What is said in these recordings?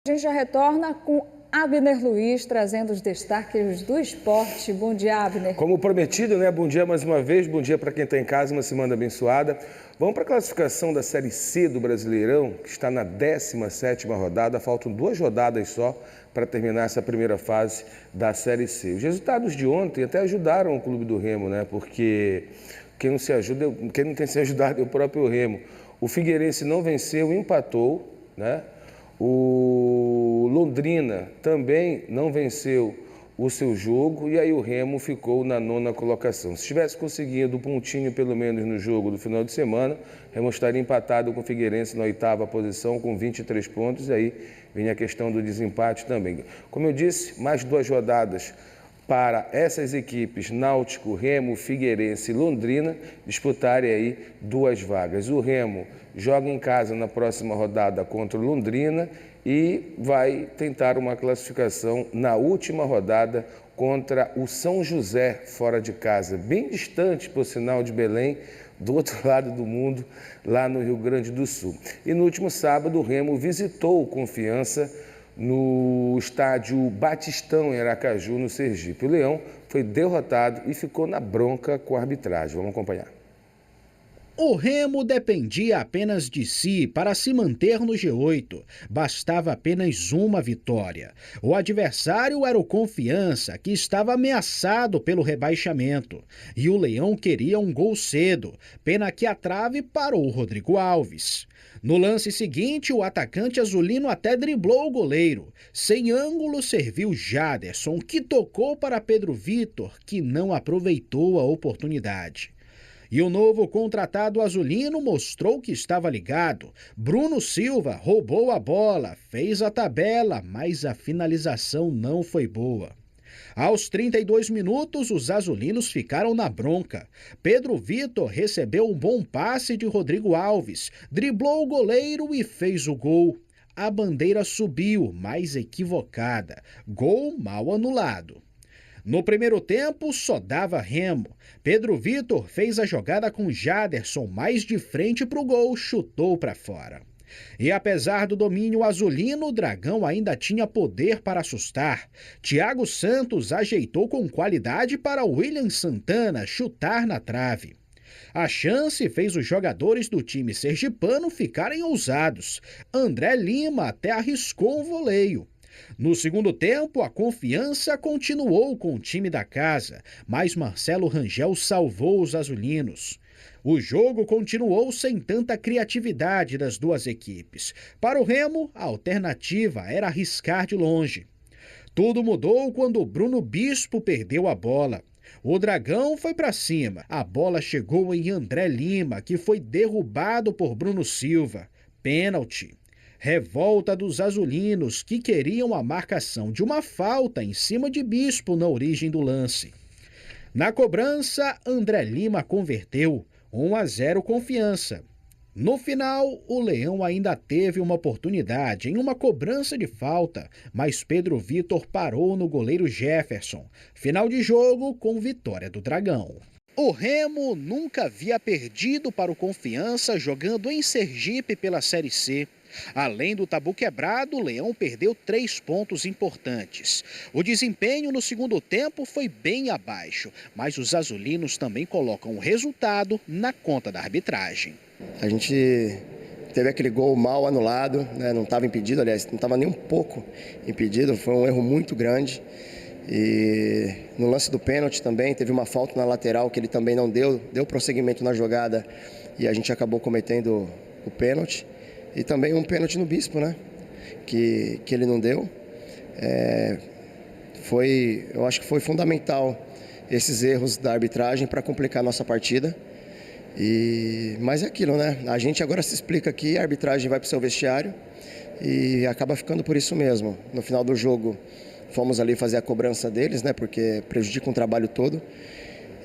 A gente já retorna com Abner Luiz, trazendo os destaques do esporte. Bom dia, Abner. Como prometido, né? Bom dia mais uma vez, bom dia para quem está em casa, uma semana abençoada. Vamos para a classificação da Série C do Brasileirão, que está na 17ª rodada. Faltam 2 rodadas só para terminar essa primeira fase da Série C. Os resultados de ontem até ajudaram o Clube do Remo, né? Porque quem não tem se ajudado é o próprio Remo. O Figueirense não venceu, empatou, né? O Londrina também não venceu o seu jogo e aí o Remo ficou na 9ª colocação. Se tivesse conseguido um pontinho pelo menos no jogo do final de semana, o Remo estaria empatado com o Figueirense na 8ª posição com 23 pontos e aí vem a questão do desempate também. Como eu disse, mais 2 rodadas para essas equipes, Náutico, Remo, Figueirense e Londrina, disputarem aí 2 vagas. O Remo joga em casa na próxima rodada contra o Londrina e vai tentar uma classificação na última rodada contra o São José, fora de casa, bem distante, por sinal, de Belém, do outro lado do mundo, lá no Rio Grande do Sul. E no último sábado, o Remo visitou o Confiança no estádio Batistão, em Aracaju, no Sergipe. O Leão foi derrotado e ficou na bronca com a arbitragem. Vamos acompanhar. O Remo dependia apenas de si para se manter no G8. Bastava apenas uma vitória. O adversário era o Confiança, que estava ameaçado pelo rebaixamento. E o Leão queria um gol cedo. Pena que a trave parou o Rodrigo Alves. No lance seguinte, o atacante azulino até driblou o goleiro. Sem ângulo, serviu Jaderson, que tocou para Pedro Vitor, que não aproveitou a oportunidade. E o novo contratado azulino mostrou que estava ligado. Bruno Silva roubou a bola, fez a tabela, mas a finalização não foi boa. Aos 32 minutos, os azulinos ficaram na bronca. Pedro Vitor recebeu um bom passe de Rodrigo Alves, driblou o goleiro e fez o gol. A bandeira subiu, mas equivocada. Gol mal anulado. No primeiro tempo, só dava Remo. Pedro Vitor fez a jogada com Jaderson mais de frente para o gol, chutou para fora. E apesar do domínio azulino, o Dragão ainda tinha poder para assustar. Thiago Santos ajeitou com qualidade para William Santana chutar na trave. A chance fez os jogadores do time sergipano ficarem ousados. André Lima até arriscou um voleio. No segundo tempo, a Confiança continuou com o time da casa, mas Marcelo Rangel salvou os azulinos. O jogo continuou sem tanta criatividade das duas equipes. Para o Remo, a alternativa era arriscar de longe. Tudo mudou quando o Bruno Bispo perdeu a bola. O Dragão foi para cima. A bola chegou em André Lima, que foi derrubado por Bruno Silva. Pênalti. Revolta dos azulinos, que queriam a marcação de uma falta em cima de Bispo na origem do lance. Na cobrança, André Lima converteu, 1-0 Confiança. No final, o Leão ainda teve uma oportunidade em uma cobrança de falta, mas Pedro Vitor parou no goleiro Jefferson. Final de jogo com vitória do Dragão. O Remo nunca havia perdido para o Confiança jogando em Sergipe pela Série C. Além do tabu quebrado, o Leão perdeu 3 pontos importantes. O desempenho no segundo tempo foi bem abaixo, mas os azulinos também colocam o resultado na conta da arbitragem. A gente teve aquele gol mal anulado, né? Não estava impedido, aliás, não estava nem um pouco impedido, foi um erro muito grande. E no lance do pênalti também teve uma falta na lateral que ele também não deu prosseguimento na jogada e a gente acabou cometendo o pênalti. E também um pênalti no Bispo, né? Que ele não deu. Eu acho que foi fundamental esses erros da arbitragem para complicar a nossa partida. Mas é aquilo, né? A gente agora se explica aqui, a arbitragem vai para o seu vestiário e acaba ficando por isso mesmo. No final do jogo, fomos ali fazer a cobrança deles, né? Porque prejudica um trabalho todo.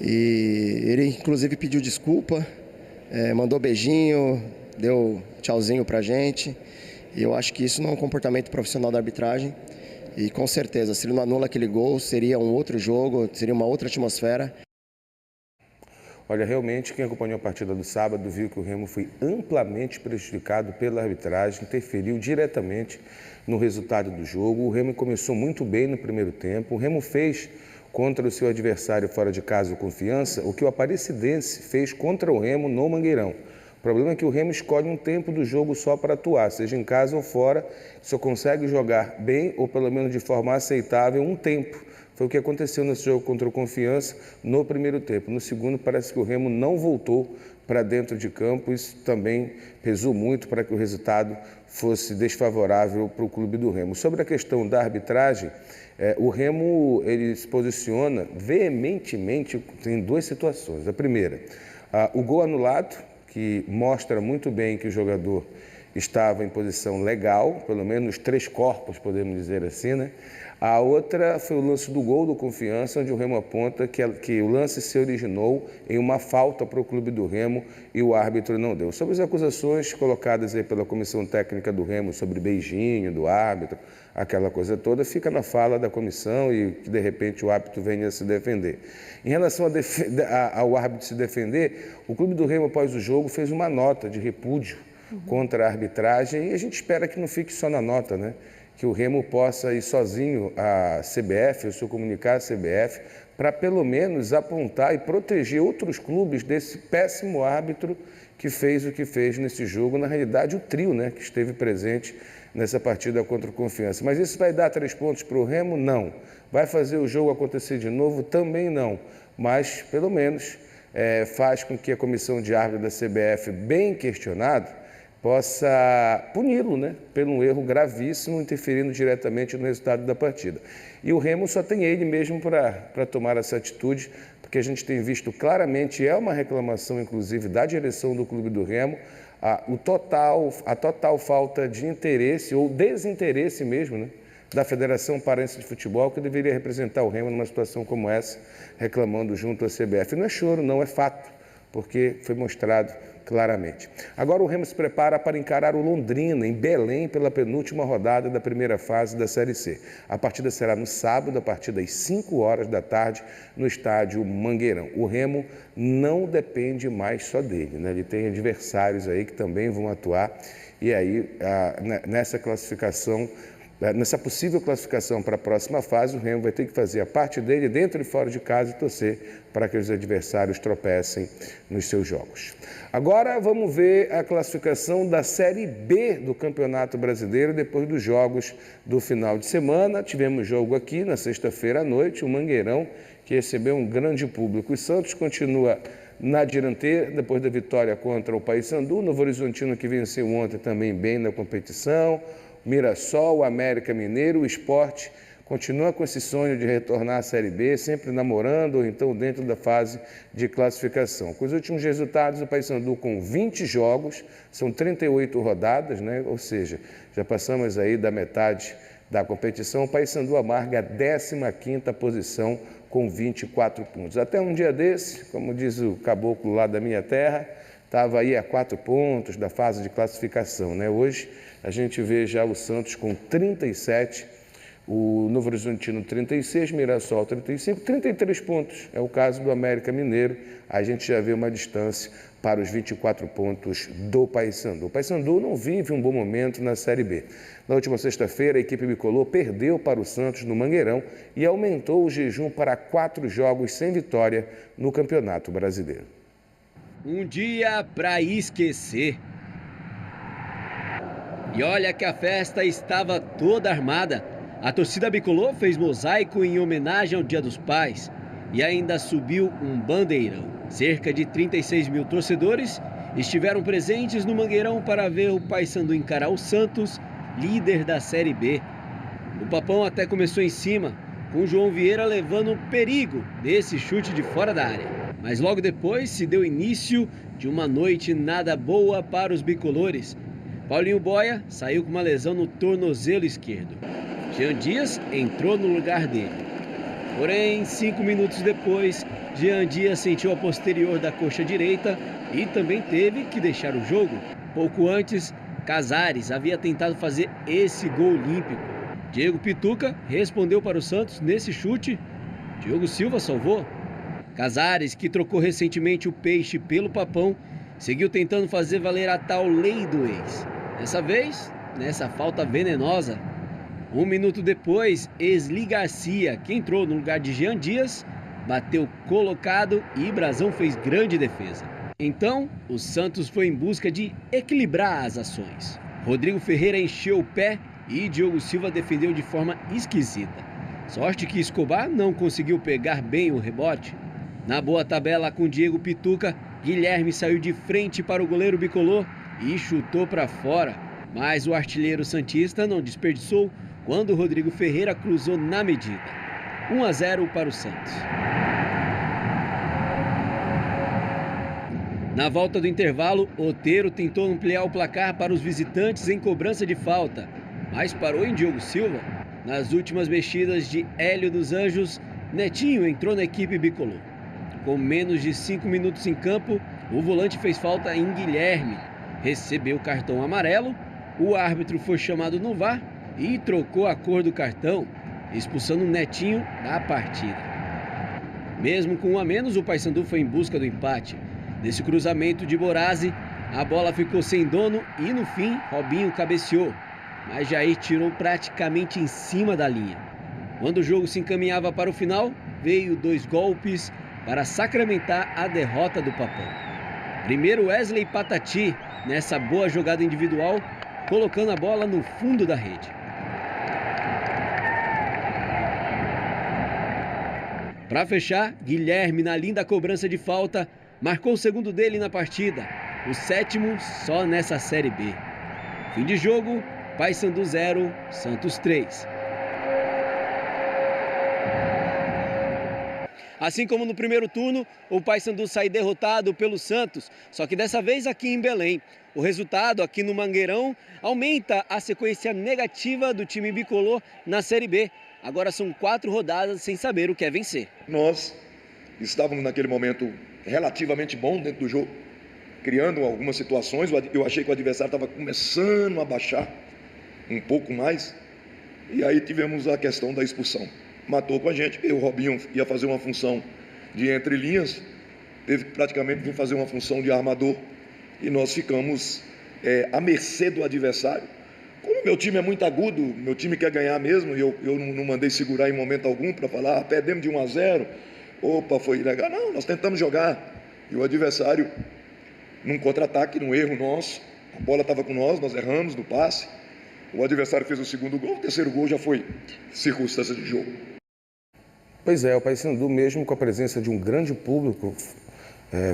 E ele, inclusive, pediu desculpa, mandou beijinho, deu tchauzinho pra gente, e eu acho que isso não é um comportamento profissional da arbitragem, e com certeza, se ele não anula aquele gol, seria um outro jogo, seria uma outra atmosfera. Olha, realmente, quem acompanhou a partida do sábado viu que o Remo foi amplamente prejudicado pela arbitragem, interferiu diretamente no resultado do jogo. O Remo começou muito bem no primeiro tempo. O Remo fez contra o seu adversário fora de casa, o Confiança, o que o Aparecidense fez contra o Remo no Mangueirão. O problema é que o Remo escolhe um tempo do jogo só para atuar, seja em casa ou fora, só consegue jogar bem ou pelo menos de forma aceitável um tempo. Foi o que aconteceu nesse jogo contra o Confiança no primeiro tempo. No segundo, parece que o Remo não voltou para dentro de campo. Isso também pesou muito para que o resultado fosse desfavorável para o clube do Remo. Sobre a questão da arbitragem, o Remo ele se posiciona veementemente em duas situações. A primeira, o gol anulado, que mostra muito bem que o jogador estava em posição legal, pelo menos 3 corpos, podemos dizer assim, né? A outra foi o lance do gol do Confiança, onde o Remo aponta que o lance se originou em uma falta para o clube do Remo e o árbitro não deu. Sobre as acusações colocadas aí pela comissão técnica do Remo sobre beijinho do árbitro, aquela coisa toda, fica na fala da comissão e que de repente o árbitro venha a se defender. Em relação ao árbitro se defender, o clube do Remo após o jogo fez uma nota de repúdio contra a arbitragem e a gente espera que não fique só na nota, né? Que o Remo possa ir sozinho à CBF, ou se comunicar à CBF, para pelo menos apontar e proteger outros clubes desse péssimo árbitro que fez o que fez nesse jogo. Na realidade, o trio, né, que esteve presente nessa partida contra o Confiança. Mas isso vai dar 3 pontos para o Remo? Não. Vai fazer o jogo acontecer de novo? Também não. Mas, pelo menos, faz com que a comissão de árbitro da CBF, bem questionado, possa puni-lo, né, por um erro gravíssimo, interferindo diretamente no resultado da partida. E o Remo só tem ele mesmo para tomar essa atitude, porque a gente tem visto claramente, é uma reclamação, inclusive, da direção do clube do Remo, a total falta de interesse, ou desinteresse mesmo, né, da Federação Paraense de Futebol, que deveria representar o Remo numa situação como essa, reclamando junto à CBF. Não é choro, não, é fato, porque foi mostrado claramente. Agora o Remo se prepara para encarar o Londrina, em Belém, pela penúltima rodada da primeira fase da Série C. A partida será no sábado, a partir das 5 horas da tarde, no estádio Mangueirão. O Remo não depende mais só dele, né? Ele tem adversários aí que também vão atuar, e aí nessa classificação, nessa possível classificação para a próxima fase, o Remo vai ter que fazer a parte dele dentro e fora de casa e torcer para que os adversários tropecem nos seus jogos. Agora vamos ver a classificação da Série B do Campeonato Brasileiro depois dos jogos do final de semana. Tivemos jogo aqui na sexta-feira à noite, o Mangueirão, que recebeu um grande público. O Santos continua na dianteira, depois da vitória contra o Paysandu. O Novo Horizontino, que venceu ontem, também bem na competição. Mirassol, o América Mineiro, o Sport continua com esse sonho de retornar à Série B, sempre namorando ou então dentro da fase de classificação. Com os últimos resultados, o Paysandu com 20 jogos, são 38 rodadas, né? Ou seja, já passamos aí da metade da competição. O Paysandu amarga a 15ª posição com 24 pontos. Até um dia desse, como diz o caboclo lá da minha terra, estava aí a 4 pontos da fase de classificação, né? Hoje a gente vê já o Santos com 37, o Novo Horizontino 36, Mirassol 35, 33 pontos. É o caso do América Mineiro. A gente já vê uma distância para os 24 pontos do Paysandu. O Paysandu não vive um bom momento na Série B. Na última sexta-feira, a equipe bicolor perdeu para o Santos no Mangueirão e aumentou o jejum para 4 jogos sem vitória no Campeonato Brasileiro. Um dia para esquecer. E olha que a festa estava toda armada. A torcida bicolor fez mosaico em homenagem ao Dia dos Pais e ainda subiu um bandeirão. Cerca de 36 mil torcedores estiveram presentes no Mangueirão para ver o Paysandu encarar o Santos, líder da Série B. O papão até começou em cima, com o João Vieira levando um perigo desse chute de fora da área. Mas logo depois se deu início de uma noite nada boa para os bicolores. Paulinho Boia saiu com uma lesão no tornozelo esquerdo. Jean Dias entrou no lugar dele. Porém, 5 minutos depois, Jean Dias sentiu a posterior da coxa direita e também teve que deixar o jogo. Pouco antes, Casares havia tentado fazer esse gol olímpico. Diego Pituca respondeu para o Santos nesse chute. Diogo Silva salvou. Casares, que trocou recentemente o Peixe pelo Papão, seguiu tentando fazer valer a tal lei do ex. Dessa vez, nessa falta venenosa, Um minuto depois, Esli Garcia, que entrou no lugar de Jean Dias, bateu colocado e Brazão fez grande defesa. Então, o Santos foi em busca de equilibrar as ações. Rodrigo Ferreira encheu o pé e Diogo Silva defendeu de forma esquisita. Sorte que Escobar não conseguiu pegar bem o rebote. Na boa tabela com Diego Pituca, Guilherme saiu de frente para o goleiro bicolor e chutou para fora. Mas o artilheiro santista não desperdiçou quando Rodrigo Ferreira cruzou na medida. 1-0 para o Santos. Na volta do intervalo, Otero tentou ampliar o placar para os visitantes em cobrança de falta, mas parou em Diogo Silva. Nas últimas mexidas de Hélio dos Anjos, Netinho entrou na equipe bicolor. Com menos de 5 minutos em campo, o volante fez falta em Guilherme, recebeu cartão amarelo, o árbitro foi chamado no VAR e trocou a cor do cartão, expulsando Netinho da partida. Mesmo com um a menos, o Paysandu foi em busca do empate. Nesse cruzamento de Borazzi, a bola ficou sem dono e no fim, Robinho cabeceou, mas Jair tirou praticamente em cima da linha. Quando o jogo se encaminhava para o final, veio 2 golpes para sacramentar a derrota do Papão. Primeiro Wesley Patati, nessa boa jogada individual, colocando a bola no fundo da rede. Para fechar, Guilherme, na linda cobrança de falta, marcou o segundo dele na partida, o 7º só nessa Série B. Fim de jogo, Paysandu 0, Santos 3. Assim como no primeiro turno, o Paysandu sai derrotado pelo Santos, só que dessa vez aqui em Belém. O resultado aqui no Mangueirão aumenta a sequência negativa do time bicolor na Série B. Agora são 4 rodadas sem saber o que é vencer. Nós estávamos naquele momento relativamente bom dentro do jogo, criando algumas situações. Eu achei que o adversário estava começando a baixar um pouco mais, e aí tivemos a questão da expulsão. Matou com a gente, porque o Robinho ia fazer uma função de entre linhas, teve que praticamente vir fazer uma função de armador, e nós ficamos à mercê do adversário. Como meu time é muito agudo, meu time quer ganhar mesmo, e eu não mandei segurar em momento algum para falar, perdemos de 1-0, opa, foi legal. Não, nós tentamos jogar, e o adversário, num contra-ataque, num erro nosso, a bola estava com nós erramos no passe, o adversário fez o segundo gol, o terceiro gol já foi circunstância de jogo. Pois é, o Paysandu, mesmo com a presença de um grande público,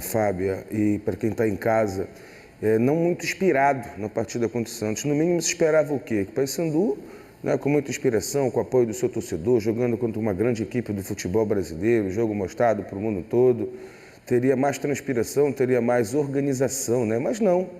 Fábia, e para quem está em casa, não muito inspirado na partida contra o Santos. No mínimo se esperava o quê? Que o Paysandu, né, com muita inspiração, com o apoio do seu torcedor, jogando contra uma grande equipe do futebol brasileiro, jogo mostrado para o mundo todo, teria mais transpiração, teria mais organização, né? Mas não.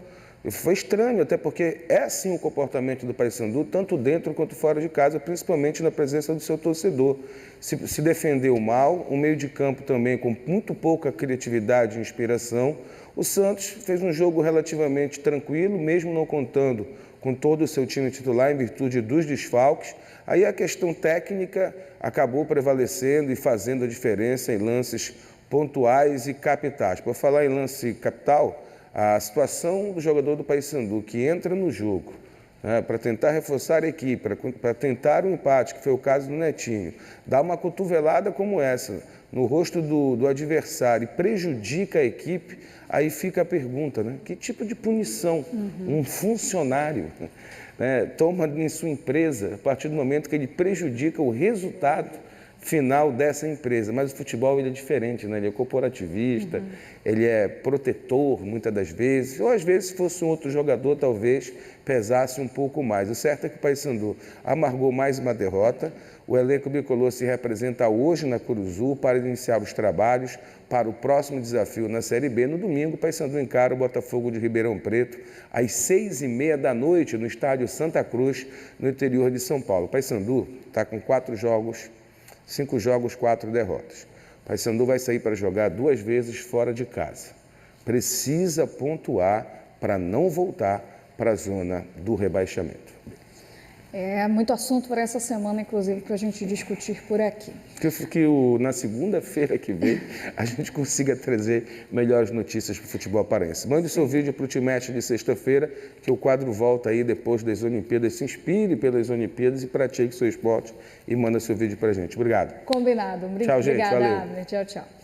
Foi estranho, até porque é assim o comportamento do Paysandu, tanto dentro quanto fora de casa, principalmente na presença do seu torcedor. Se defendeu mal, o meio de campo também com muito pouca criatividade e inspiração. O Santos fez um jogo relativamente tranquilo, mesmo não contando com todo o seu time titular, em virtude dos desfalques. Aí a questão técnica acabou prevalecendo e fazendo a diferença em lances pontuais e capitais. Por falar em lance capital, a situação do jogador do Paysandu que entra no jogo, né, para tentar reforçar a equipe, para tentar um empate, que foi o caso do Netinho, dá uma cotovelada como essa no rosto do adversário e prejudica a equipe, aí fica a pergunta, né? Que tipo de punição um funcionário, né, toma em sua empresa a partir do momento que ele prejudica o resultado final dessa empresa? Mas o futebol ele é diferente, né? Ele é corporativista, ele é protetor muitas das vezes, ou às vezes se fosse um outro jogador talvez pesasse um pouco mais. O certo é que o Paysandu amargou mais uma derrota. O elenco bicolor se representa hoje na Curuzu para iniciar os trabalhos para o próximo desafio na Série B. No domingo, o Paysandu encara o Botafogo de Ribeirão Preto às 6h30 da noite no estádio Santa Cruz, no interior de São Paulo. O Paysandu está com 5 jogos, 4 derrotas. O Paysandu vai sair para jogar 2 vezes fora de casa. Precisa pontuar para não voltar para a zona do rebaixamento. É muito assunto para essa semana, inclusive, para a gente discutir por aqui. Na segunda-feira que vem a gente consiga trazer melhores notícias para o futebol paraense. Mande seu vídeo para o Timatch de sexta-feira, que o quadro volta aí depois das Olimpíadas. Se inspire pelas Olimpíadas e pratique seu esporte e manda seu vídeo para a gente. Obrigado. Combinado. Tchau, gente. Obrigada, Valeu. Abner. Tchau, tchau.